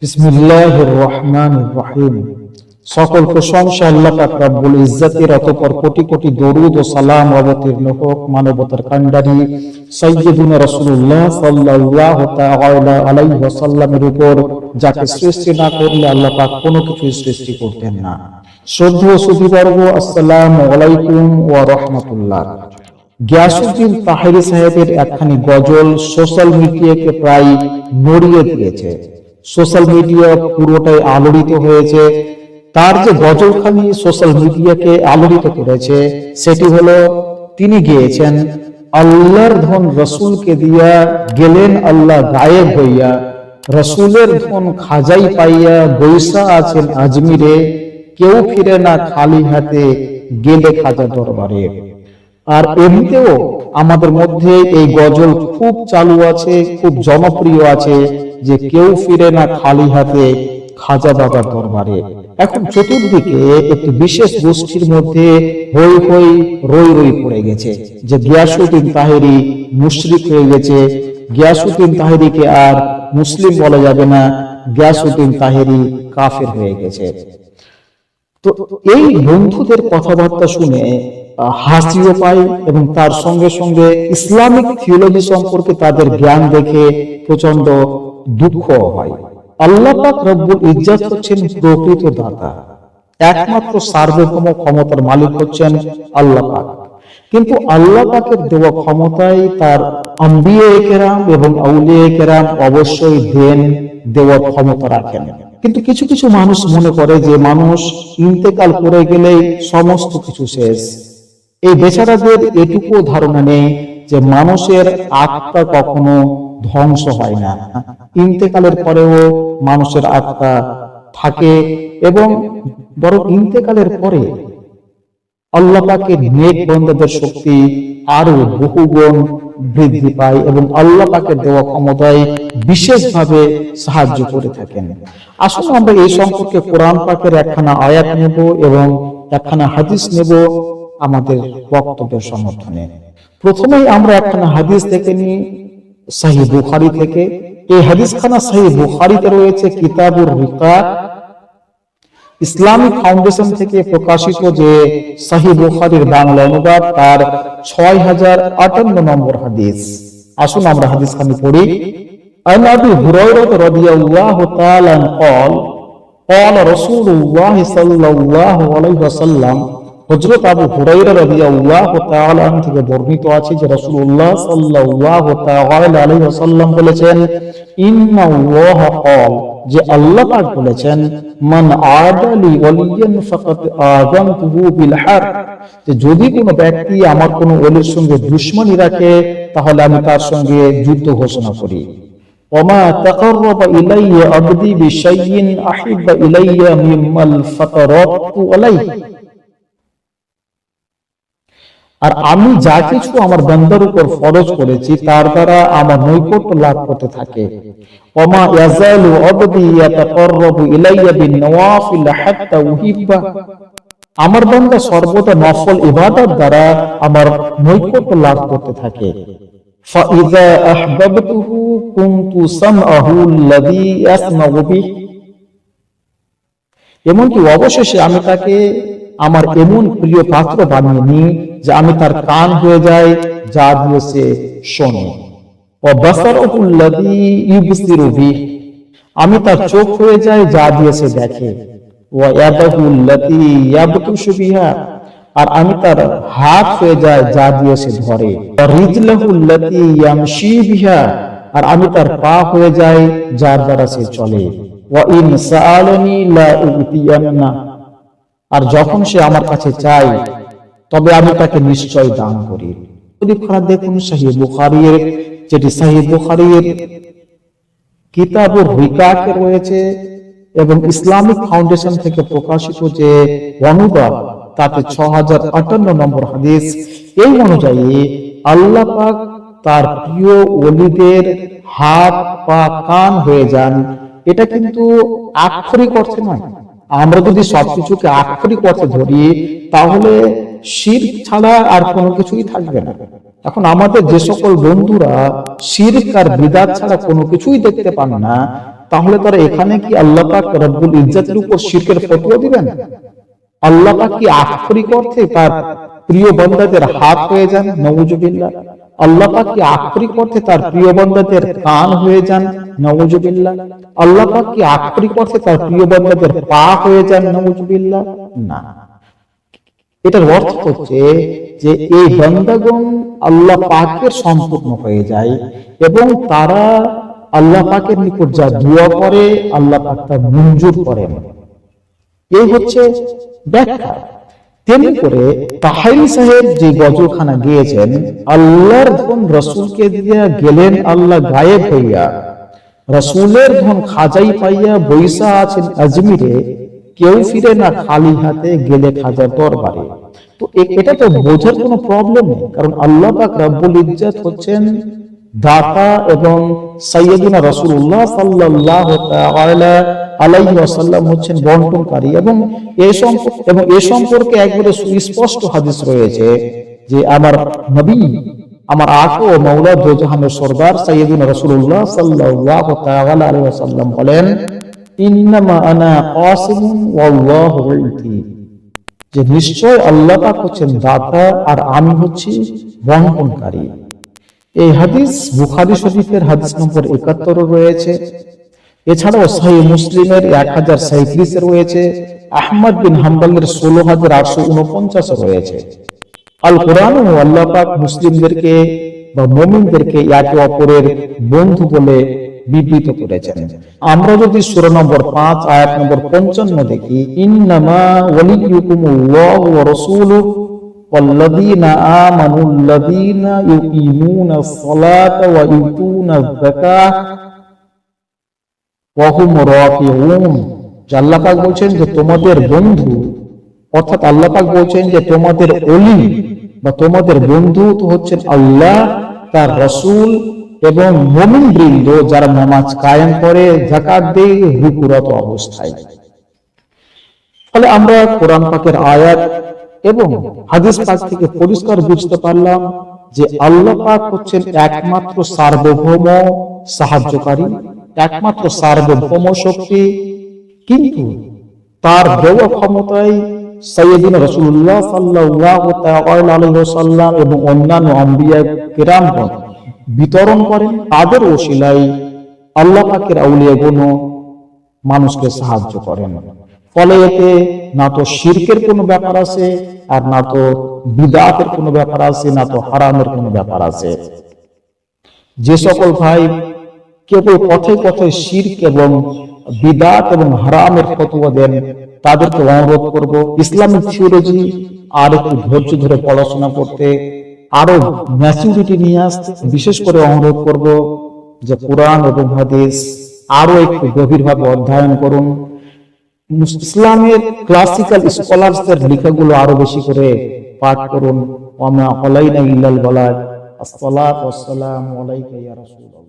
বিসমিল্লাহির রহমানির রহিম। সকল প্রশংসা আল্লাহ পাক রব্বুল ইজ্জতের, অতঃপর কোটি কোটি দরুদ ও সালাম অবতীর্ণ হোক মানবতার কান্ডারি সাইয়্যিদুনা রাসূলুল্লাহ সাল্লাল্লাহু তাআলা আলাইহি ওয়াসাল্লামের উপর, যাকে সৃষ্টি না করলে আল্লাহ পাক কোনো কিছু সৃষ্টি করতেন না। শ্রদ্ধেয় সুধীবর্গ, আসসালামু আলাইকুম ওয়া রাহমাতুল্লাহ। গিয়াসউদ্দিন তাহেরি সাহেবের একখানি গজল সোশ্যাল মিডিয়াকে প্রায় নড়িয়ে দিয়েছে। সোশ্যাল মিডিয়া পুরোটাই আলোড়িত হয়েছে। তার যে গজলখানি সোশ্যাল মিডিয়াকে আলোড়িত করেছে সেটি হলো, তিনি গেয়েছেন, আল্লাহর ধন রসুলকে দিয়া গেলেন আল্লাহ গায়েব হইয়া, রসুলের ধন খাজাই পাইয়া বৈশা আছেন আজমিরে, কেউ ফিরে না খালি হাতে গেলে খাজা দরবারে। আর এমনিতেও আমাদের মধ্যে এই গজল খুব চালু আছে, খুব জনপ্রিয় আছে, যে কেউ ফিরে না খালি হাতে খাজা বাবার দরবারে। এখন চতুর্দিকে একটি বিশেষ গোষ্ঠীর মধ্যে হই হই রই রই পড়ে গেছে যে গিয়াসউদ্দিন তাহেরি মুশরিক হয়ে গেছে, গিয়াসউদ্দিন তাহেরিকে আর মুসলিম বলা যাবে না, গিয়াসউদ্দিন তাহেরি কাফের হয়ে গেছে। তো এই বন্ধুদের কথাবার্তা শুনে হাসিও পাই এবং তার সঙ্গে সঙ্গে ইসলামিক থিওলজি সম্পর্কে তাদের জ্ঞান দেখে প্রচন্ড দুঃখ হয়। আল্লাহ পাক রব্বুল ইজ্জত হচ্ছেন প্রকৃত দাতা, একমাত্র সার্বভৌম ক্ষমতার মালিক হচ্ছেন আল্লাহ পাক। কিন্তু আল্লাহ পাকের দেওয়া ক্ষমতায় তার আম্বিয়ায়ে কেরাম এবং আউলিয়ায়ে কেরাম অবশ্যই দেওয়ার ক্ষমতা রাখেন। কিন্তু কিছু কিছু মানুষ মনে করে যে মানুষ ইন্তেকাল করে গেলেই সমস্ত কিছু শেষ। এই বেচারাদের এটুকু ধারণা নেই যে মানুষের আত্মা কখনো ধ্বংস হয় না, ইন্তেকালের পরেও মানুষের আত্মা থাকে, এবং বরং ইন্তেকালের পরে আল্লাহ পাকের নেক বান্দাদের শক্তি আরো বহুগুণ বৃদ্ধি পায় এবং আল্লাহ পাকের দেওয়া ক্ষমতায় বিশেষভাবে সাহায্য করে থাকেন। আসলে আমরা এই সম্পর্কে কোরআন পাকের একখানা আয়াত নেব এবং একখানা হাদিস নেব আমাদের বক্তব্যের সমর্থনে। প্রথমেই আমরা একখানা হাদিস দেখে নিই সহিহ বুখারী থেকে। এই হাদিসখানা সহিহ বুখারীতে রয়েছে, কিতাবুর রিকাক, ইসলামিক ফাউন্ডেশন থেকে প্রকাশিত যে সহিহ বুখারীর বাংলা অনুবাদ, তার 6058 নম্বর হাদিস। আসুন আমরা হাদিসখানি পড়ি। আন আবি হুরায়রা রাদিয়াল্লাহু তাআলা قال قال رسول الله صلى الله عليه وسلم, হযরত আবু হুরায়রা রাদিয়াল্লাহু তাআলা আনহু থেকে বর্ণিত আছে যে রাসূলুল্লাহ সাল্লাল্লাহু তাআলা আলাইহি ওয়াসাল্লাম বলেছেন, ইন্নাল্লাহ ক্বাল, যে আল্লাহ পাক বলেছেন, মান আদালি ওয়ালিয়ান ফাকাত আযানতুহু বিল হারব, যে যদি কোনো ব্যক্তি আমার কোনো ওলির সঙ্গে দুশমনি রাখে তাহলে আমি তার সঙ্গে যুদ্ধ ঘোষণা করি। ওমা তাকাররাবা ইলাইয়া আবদি বিশাইইন আহিব্বা ইলাইয়া মিম্মাল ফাতারাতু আলাইহি, আর আমি যা কিছু আমার বান্দার উপর ফরজ করেছি তার দ্বারা আমার নৈকট্য লাভ করতে থাকে। ওমা ইয়াজালু আবদি ইয়াতাকাররাবু ইলাইয়া বিন-নওয়াফিল হাত্তা উহিব্বা, আমার বান্দা সর্বদা নফল ইবাদত দ্বারা আমার নৈকট্য লাভ করতে থাকে। ফাইযা আহবাবতুহু কুনতু সামআহু আল্লাযী ইয়াসমাউ বিহি, এমনকি অবশেষে আমি তাকে আমার এমন প্রিয় পাত্র বানিয়ে নিই যে আমি তার কান হয়ে যাই, যা দিয়ে সে শোনে। ও বাসারুহু আল্লাযী ইউবসিরু বিহি, আমি তার চোখ হয়ে যাই, যা দিয়ে সে দেখে। ওয়া ইয়াদাহু আল্লাতী ইয়াবতুশু বিহা, আর আমি তার হাত হয়ে যাই, যা দিয়ে সে ধরে। ওয়া রিজলাহু আল্লাতী ইয়ামশী বিহা, আর আমি তার পা হয়ে যাই, যার দ্বারা সে চলে। ওয়া ইন সাআলানী লা উতিয়ান্না, আর যখন সে আমার কাছে চায় তবে আমি তাকে নিশ্চয় দান করি। দেখুন সহিহ বুখারীর, যেটি সহিহ বুখারীর কিতাবুর রিকাকে রয়েছে এবং ইসলামিক ফাউন্ডেশন থেকে প্রকাশিত যে অনুবাদ, তাতে 6058 নম্বর হাদিস। এই অনুযায়ী আল্লাহ পাক তার প্রিয় ওলিদের হাত পা কান হয়ে যান। এটা কিন্তু আক্ষরিক অর্থে নয়। আমরা যদি সবকিছুকে আক্ষরিক অর্থে ধরি তাহলে শিরক ছাড়া আর কোনো কিছুই থাকবে না। এখন আমাদের যে সকল বন্ধুরা শিরক আর বিদআত ছাড়া কোনো কিছুই দেখতে পান না, তাহলে তারা এখানে কি আল্লাহ পাক রব্বুল ইজ্জতের উপর শিরকের ফতোয়া দিবেন? আল্লাহ পাক কি আক্ষরিক অর্থে তার প্রিয় বান্দাদের হাত হয়ে যান? নাউজুবিল্লাহ। আল্লাহ পাক কি আক্ষরিক অর্থে তার প্রিয় বান্দাদের কান হয়ে যান? নাউজুবিল্লাহ। আল্লাহ পাক কি আক্ষরিক অর্থে তার প্রিয় বান্দাদের পা হয়ে যান? নাউজুবিল্লাহ। না, এটার অর্থ হচ্ছে যে এই বান্দাগণ আল্লাহ পাকের সম্পূর্ণ হয়ে যায় এবং তারা আল্লাহ পাকের নিকট যা দোয়া করে আল্লাহ পাক তা মঞ্জুর করেন। এই হচ্ছে ব্যাখ্যা। তেমনি করে তাহারি সাহেব যে গজলখানা গিয়েছেন, আল্লাহর ধন রসুলকে দিয়া গেলেন আল্লাহ গায়েব হইয়া, রসুলের ধন খাজাই পাইয়া বৈশা আছেন আজমিরে, কেউ ফিরে না খালি হাতে গেলে খাজার দরবারে। তো এটা তো বোঝার কোনো প্রবলেম নেই, কারণ আল্লাহ পাক রব্বুল ইজ্জত হচ্ছেন দাতা এবং সাইয়্যিদুনা রাসূলুল্লাহ সাল্লাল্লাহু তাআলা আলাইহি ওয়াসাল্লাম হচ্ছেন বন্টনকারী। এবং এই সম্পর্কে একবারে সুস্পষ্ট হাদিস রয়েছে যে আমার নবী, আমার আকা ও মাওলা দোজাহানের সরদার সাইয়্যিদুনা রাসূলুল্লাহ সাল্লাল্লাহু তাআলা আলাইহি ওয়াসাল্লাম বলেন, ইন্নামা আনা কাসিমুন ওয়াল্লাহু মুতি, যে নিশ্চয় আল্লাহ পাক হচ্ছেন দাতা আর আমি হচ্ছি বন্টনকারী। এই হাদিস বুখারী শরীফের হাদিস নম্বর ৭১ রয়েছে। এছাড়াও সহিহ মুসলিমের ১০৩৭ রয়েছে, আহমদ বিন হাম্বলের ১৬৮৪৯ রয়েছে। আল কোরআন ও আল্লাহ পাক মুসলিমদেরকে বা মুমিনদেরকে একে অপরের বন্ধু বলে বিবৃত করেছেন। আমরা যদি সূরা নম্বর ৫ আয়াত নম্বর ৫৫ দেখি, ইন্নামা ওয়ালিয়ুকুমুল্লাহু ওয়া রাসূলুহু ওয়াল্লাযীনা আমানুল্লাযীনা ইউকিমুনাস সালাতা ওয়া ইউতুনাজ যাকাতা ওয়া হুম রাকিউন। আল্লাহ পাক বলছেন যে তোমাদের বন্ধু, অর্থাৎ আল্লাহ পাক বলছেন যে তোমাদের ওলি বা তোমাদের বন্ধু তো হচ্ছেন আল্লাহ, তার রাসূল এবং মুমিন বৃন্দ যারা নামাজ কায়েম করে, যাকাত দেয় রুকুরত অবস্থায়। ফলে আমরা কোরআন পাকের আয়াত এবং হাদিস পাক থেকে পরিষ্কার বুঝতে পারলাম যে আল্লাহ পাক হচ্ছেন একমাত্র সার্বভৌম সাহায্যকারী, একমাত্র সার্বভৌম শক্তি। কিন্তু তার দেওয়া ক্ষমতায় সাইয়্যিদুনা রাসূলুল্লাহ সাল্লাল্লাহু তাআলা আলাইহি ওয়াসাল্লাম এবং অন্যান্য আম্বিয়া কিরামগণ বিতরণ করেন। তাদের ওসিলায় আল্লাহ পাকের আউলিয়াগণ মানুষকে সাহায্য করেন। ফলে এতে না তো শিরকের কোনো ব্যাপার আছে, আর না তো বিদআতের কোনো ব্যাপার আছে, না তো হারামের কোনো ব্যাপার আছে। যে সকল ভাই কেবল পথে পথে শিরক এবং বিদআত এবং হারামের ফতোয়া দেন, তাদেরকে অনুরোধ করব ইসলামিক থিওলজি আর একটু ধৈর্য ধরে পড়াশোনা করতে, আরো ম্যাচুরিটি নিয়ে আসতে। বিশেষ করে অনুরোধ করব যে কোরআন এবং হাদিস আরো একটু গভীরভাবে অধ্যয়ন করুন। ইসলামের ক্লাসিক্যাল স্কলারসদের লেখাগুলো আরো বেশি করে পাঠ করুন। ওয়া মা আলাইনা ইল্লাল বালাগ। আসসালাতু ওয়াসসালামু আলাইকা ইয়া রাসূলুল্লাহ।